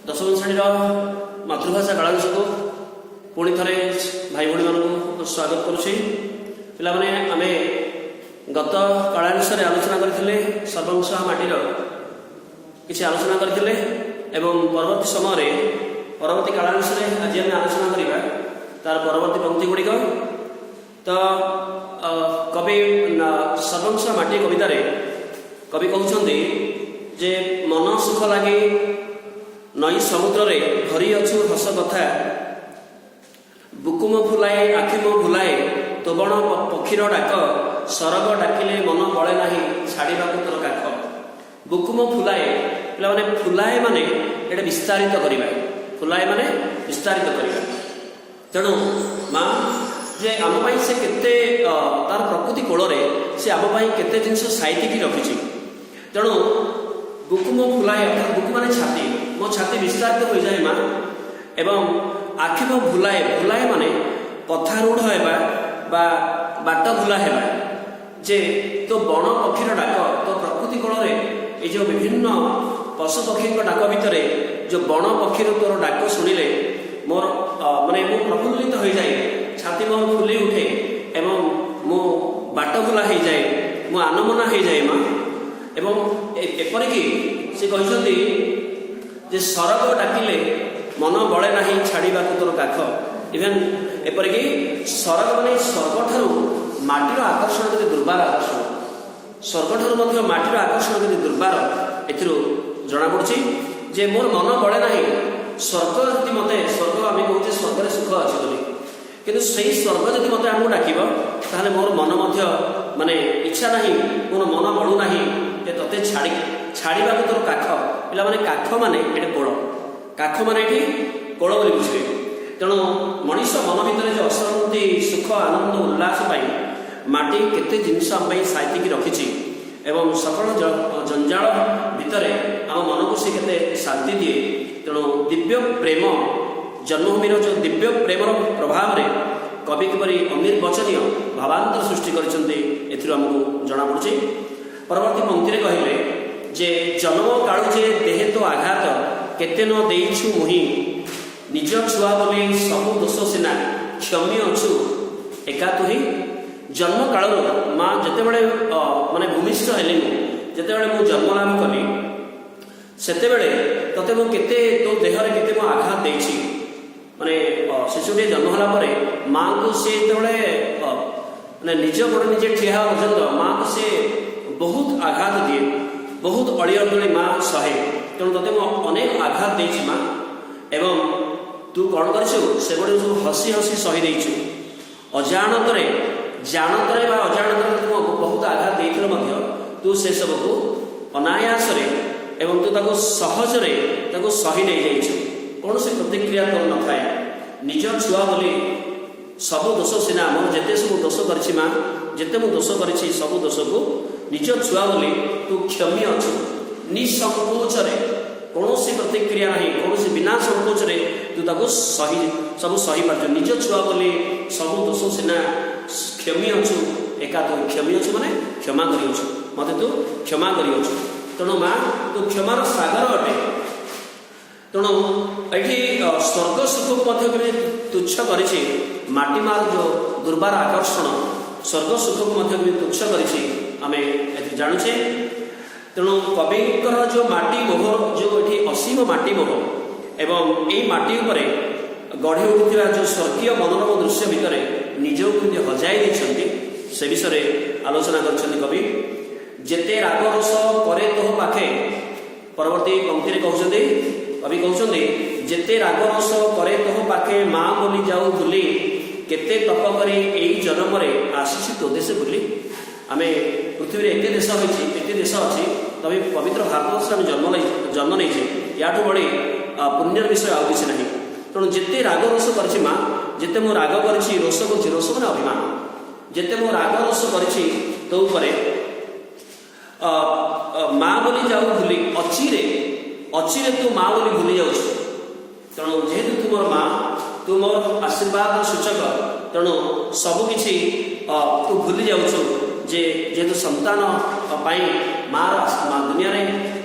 दशम श्रेणी मातृभाषा कालांश को पुणी थे भाई भाई मानक स्वागत करुच्छी पे आम गत कालांश आलोचना करते सर्वंश माटीर किसी आलोचना करते परवर्ती समय परवर्ती कालांश आज आम आलोचना करवा तार परवर्ती पंक्ति गुड़िक तो कवि सर्वंश माटी कवितार कवि कहते जे मन सुख लगे नई समुद्र रे भरी अच्छु हस कथा बुकुम फुलाए आखिम भुलाए तोबण पक्षीर डाक सरग डाकिले मन बड़े ना छाड़ा तोर काख बुकुम फुलाए पे फुलाए माने ये विस्तारित करवा फुलाए माने विस्तारित करवा तेणु माँ जे आम से केते तार प्रकृति कोल से आम केते जिनस साइतिकी रखी तेणु बुकुम फुलाए अर्थात बुकु माने छाती मो छाती विस्तारित हो जाए माँ एवं आखिम भुलाए भुलाए माने पथारूढ़ होगा बाट भुला है जे तो बण पक्षीर डाक तो प्रकृति कोल ये जो विभिन्न पशु पक्षी डाक भितर जो बण पक्षीर तोर डाक शुणिले मोर माने मो प्रफुल्लित हो जाए छाती मोर फुली उठे एवं मो बाट भुला हो जाए मो आनमना हो जाए माँ एवं एपरिक से कहते जे सरग डाकिले मन बड़े ना छाड़ा तोर काख इवेन एपरिक सरग माने स्वर्ग ठारू माटीर आकर्षण के दुर्बार आकर्षण स्वर्ग ठारू माटीर आकर्षण के दुर्बार एथिरो जना पड़ुछि जे मोर मन बड़े ना स्वर्ग मते स्वर्ग आम कहते स्वर्ग सुख अच्छे बोली किंतु सही स्वर्ग जब मत आमको डाक ताहले मोर मन माने इच्छा ना मोर मन बढ़ू ना ते छाड़ा तोर काख पिला माने काख माने ये कोल काख माने ये कोल बोली बुझे तेणु मनीष मन भितर जो अशांति सुख आनंद उल्लास माटी केते जिनस आम साइतिकी रखी एवं सकल जंजाल भितर आम मन को सी केते शांति दिए तेणु दिव्य प्रेम जन्मभूमिर जो दिव्य प्रेमर प्रभाव में कवि किपरि अनिर्वचनीय भावांतर सृष्टि करमको जना पड़ुछि परवर्ती पंक्ति कहले जे जन्म कालु जे देहे तो आघात केते न देइछु मुहि निज छुआ बोली सबु दोष सिना क्षमी अच्छु एका तुही जन्म काल माँ जिते बड़े माने भूमिष्ठ हेली जिते बड़े मु जन्म लाभ कली सेते बड़े तते मु केते तो देहरे केते मु आघात देइछि माने शिशुटे जन्म होला परे माँ को से बड़े माने निज गोड़ निजे ठिया पर्यंत माँ को से बहुत आघात दिए बहुत अड़िअली माँ सहे तेणु तते अनेक आघात देछि माँ एवं तू कौन कर से गुड़े सब हसी हसी सही देछु अजाणतरे जानतरे अजाणतरे बहुत आघात देथिले तू से सब को अनायास एवं तू ताको सहजरे ताको सही नहीं जाइछु कौन से प्रतिक्रिया कर न थाए निज छुआ बोली सबु दोष सीना मोर जिते सब दोष कर माँ जिते मु दोष कर सब दोष को निज छुआ बोली तू क्षमी अच्छु निसंकोच कौन सी प्रतिक्रिया ना कौन सी बिना संकोच तू ताको सही सब सही पार्छ निज छुआ बोली सब दोष सीना क्षमी अच्छु एका तो क्षमी अच्छु माने क्षमा करियछु मते तू क्षमा करियछु तेणु माँ तू क्षमार सागर अटे तेणु ये स्वर्ग सुख को तुच्छ कर माटी मार जो दुर्बार आकर्षण स्वर्ग सुख को तुच्छ कर जानुचे तेणु कविकर जो माटी मोह जो ये असीम माटी मोह एवं यही माटी उपरे गढ़ी उठुवा जो स्वर्गीय मनोरम दृश्य भितर निजको हजाई देते से विषय आलोचना कर कवि जेते राग रस करे तोह पाखे परवर्ती पंक्ति कहते कवि कहते जेते राग रस करे तोह पाखे माँ बोली जाऊ भूली केते तप करी एई जन्म आसीछि तो देश बुली आम पृथ्वी एत देश होती देश अच्छी तभी पवित्र भारतवर्ष आम जन्म नहीं याठू बड़ी पुण्यर विषय आउ कि ना तेणु जिते राग रोष कर माँ जिते मु राग कर रोष कर रोष मैंने अभिमान जिते मु राग रोष कर तो माँ बोली जाऊ भूली अचिरे तू माँ बोली भूली जाऊ तेणु जेहेतु तू मोर माँ तू मोर आशीर्वाद सूचक तेणु सबकि तू भूली जाऊ जे जेहेतु संतान माँ दुनिया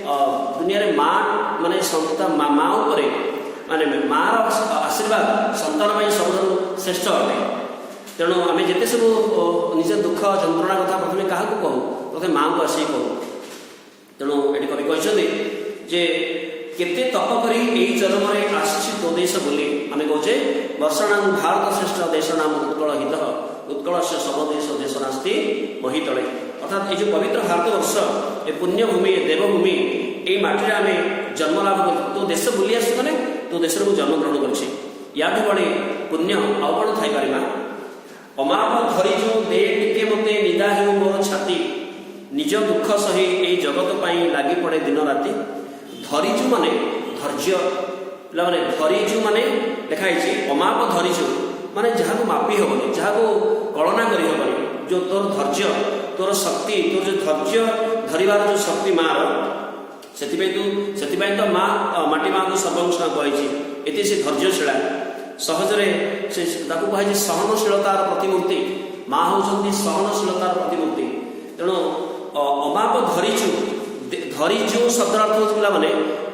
दुनिया रे माँ माने माँ उपरे माने माँ आशीर्वाद संतान सब श्रेष्ठ अटे। तेणु आम जिते सब निज दुख जंत्रणा कथा प्रथम क्या कहूँ प्रथम माँ को आसिक कहूँ। तेणु ये कवि कहते जे केते तप करी यही जन्म आसी तो देश बोली आम कहे वर्षाणाम भारत श्रेष्ठ देश नाम उत्कल हित उत्कल से सब देश देश नास्ती महितले। अर्थात ये जो पवित्र भारत वर्ष ये पुण्यभूमि देवभूमि ये माटी आम जन्म लाभ कर तो देश बुली आस मैंने तो देश को जन्म ग्रहण कर बड़े पुण्य आउ कौन थी अमाप धरी जो दे टिके मते निदा हेउ मोर छाती निज दुख सही ए जगत पाई लागी पड़े दिन राति। धरीजु माने धैर्य पे धरीजु माने लिखाई अमाप धरीजु माने जहाँ को मापी हेनी जहाँ को कलना कर जो तोर धैर्य तोर शक्ति तोर जो धैर्य धरबार जो शक्ति माँ से तो माँ माटी माँ को सर्वंश कही ये से धैर्यशीला सहजरे से कहुई सहनशीलतार प्रतिमूर्ति माँ होती सहनशीलतार प्रतिमूर्ति। तेणु अमाप धरीजु धरीजु शब्द अर्थ हो माने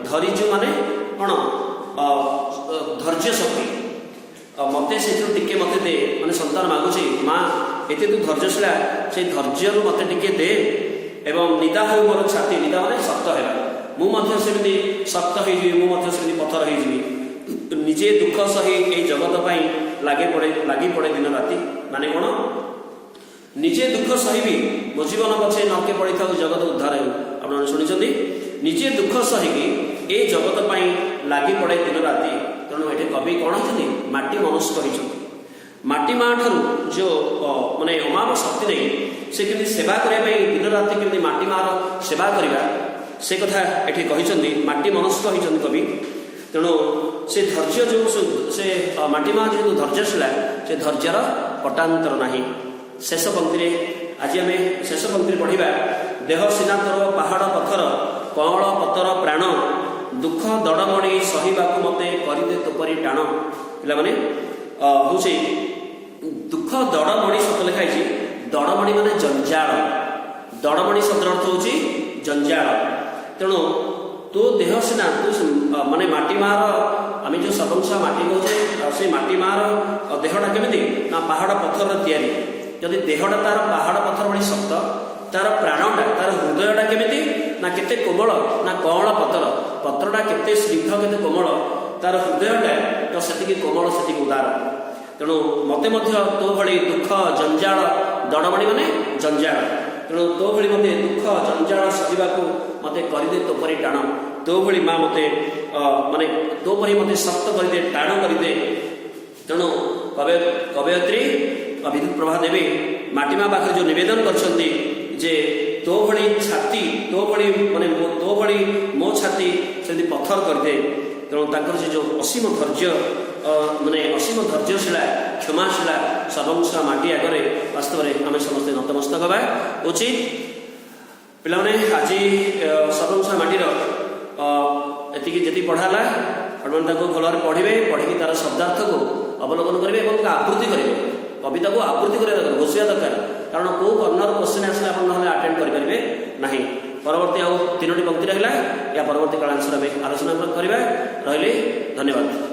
धरीजु माने कौन धैर्य शक्ति मते से टिके मते दे माने संतान मागुची माँ एते तू धैर्यशीला से धैर्य मते टिके दे एवं निदा हो मोर छाती निदा माने शक्त है मुझे शक्त होमती पथर हो निजे दुख सही ये जगत पाई लगी पड़े दिन राति माने कौन निजे दुख सही भी मो जीवन पछे नके पड़ी था जगत उद्धार आप शुणी निजे दुख सही ये जगत पाई लगी पड़े दिन राति। तेणु ये कवि कौन होती माटी मनुष्य कहते माटी माँ ठार जो माने अमाप शक्ति नहीं से केमती सेवा करने दिन राति केमती माटी माँ सेवा करवा से कथा ये कहते माटी मनुष्य कहते कवि। तेणु से धैर्य जो से माटी माँ जो धैर्यशीला से धैर्यर पटांतर ना। शेष पंक्ति आज आम शेष पंक्ति पढ़ा देह सीना तोर पहाड़ पथर कौल पतर प्राण दुख दड़मणि सहिबाकु मते करदे तोपरी टाण पे हूँ दुख दड़मणि शब्द लिखाई दड़मणि माने जंजाल दड़मणि शब्द अर्थ हूँ जंजाल। तेणु तो देह सीना तू माने माटी माँ आम जो सबंशा माटी कहे से माटी माँ देहटा केमी ना पहाड़ पथर तैयारी जदि देहटा तार पहाड़ पथर भाई शक्त तार प्राणटा तार हृदयटा केमी ना केते कोमल ना कौल पतर पत्रटा केते स्निग्ध केते कोमल तार हृदयटा तो से कोमल से उदार। तेणु मते तो भली दुख जंजाल दड़मणि माने जंजाल। तेणु तो भली मते दुख जंजाल सहिबाकू मते करदे तोपरी टाण तो भली माँ मते माने तो परी मते शक्त करदे टाण करदे। तेणु कवयत्री विद्युत प्रभा देवी माटी माँ पाखे जो निवेदन करछंती जे तो भली छाती तो भली माने तो भली मो छाती से पत्थर करदे। तेणु तांकर से जो असीम धैर्य माने असीम धैर्यशीला क्षमाशीला सर्वंशा माटी आगे वास्तव में आम समस्ते नतमस्तक हवा उचित। पिलाने आज सर्वंशा माटीर एति जी पढ़ाला आपको भलभाव पढ़े पढ़ी तार शब्दार्थ को अवलोकन करेंगे और आवृत्ति करेंगे कविता को आवृत्ति करा घोषिया दरकार कारण कौ कर्णर क्वेश्चन आसले आप ना आटेड करेंगे ना। परवर्ती आउ 3टी पंक्ति रहा या परवर्ती कालांश आलोचना करवा रही धन्यवाद।